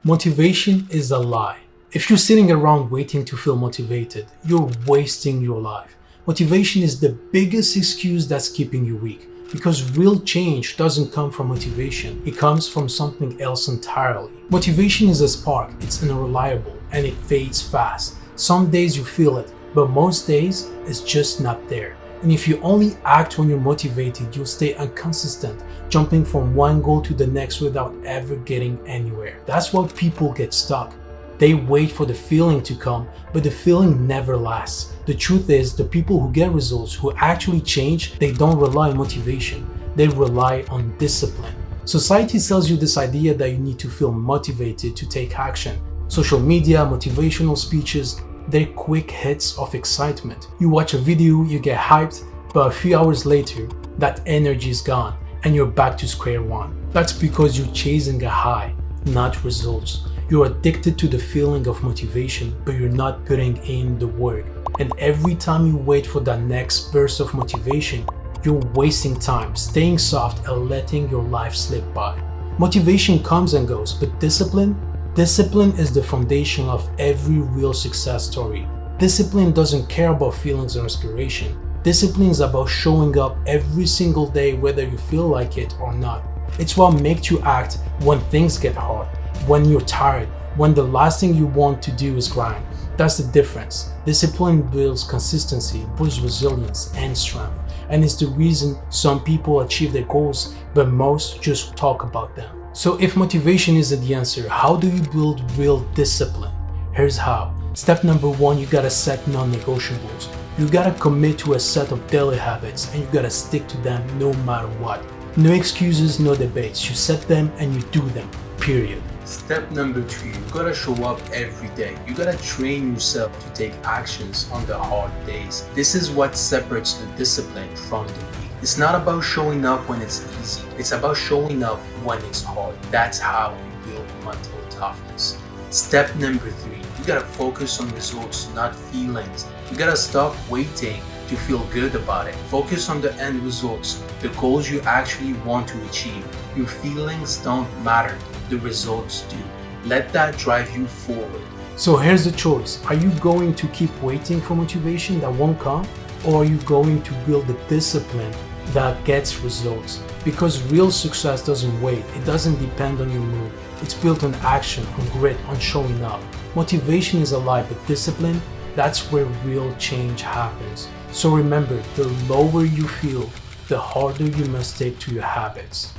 Motivation is a lie. If you're sitting around waiting to feel motivated, you're wasting your life. Motivation is the biggest excuse that's keeping you weak, because real change doesn't come from motivation, it comes from something else entirely. Motivation is a spark, it's unreliable, and it fades fast. Some days you feel it, but most days it's just not there. And if you only act when you're motivated, you'll stay inconsistent, jumping from one goal to the next without ever getting anywhere. That's why people get stuck. They wait for the feeling to come, but the feeling never lasts. The truth is, the people who get results, who actually change, they don't rely on motivation. They rely on discipline. Society sells you this idea that you need to feel motivated to take action. Social media, motivational speeches, they're quick hits of excitement. You watch a video, you get hyped, but a few hours later, that energy is gone and you're back to square one. That's because you're chasing a high, not results. You're addicted to the feeling of motivation, but you're not putting in the work. And every time you wait for that next burst of motivation, you're wasting time, staying soft and letting your life slip by. Motivation comes and goes, but discipline is the foundation of every real success story. Discipline doesn't care about feelings or inspiration. Discipline is about showing up every single day whether you feel like it or not. It's what makes you act when things get hard, when you're tired, when the last thing you want to do is grind. That's the difference. Discipline builds consistency, builds resilience and strength. And it's the reason some people achieve their goals, but most just talk about them. So if motivation isn't the answer, how do you build real discipline? Here's how. Step number 1, you gotta set non-negotiables. You gotta commit to a set of daily habits and you gotta stick to them no matter what. No excuses, no debates. You set them and you do them, period. Step number 2, you gotta show up every day. You gotta train yourself to take actions on the hard days. This is what separates the discipline from the weak. It's not about showing up when it's easy. It's about showing up when it's hard. That's how you build mental toughness. Step number 3, you gotta focus on results, not feelings. You gotta stop waiting to feel good about it. Focus on the end results, the goals you actually want to achieve. Your feelings don't matter, the results do. Let that drive you forward. So here's the choice. Are you going to keep waiting for motivation that won't come? Or are you going to build the discipline that gets results? Because real success doesn't wait. It doesn't depend on your mood. It's built on action, on grit, on showing up. Motivation is a lie, but discipline, that's where real change happens. So remember, the lower you feel, the harder you must stick to your habits.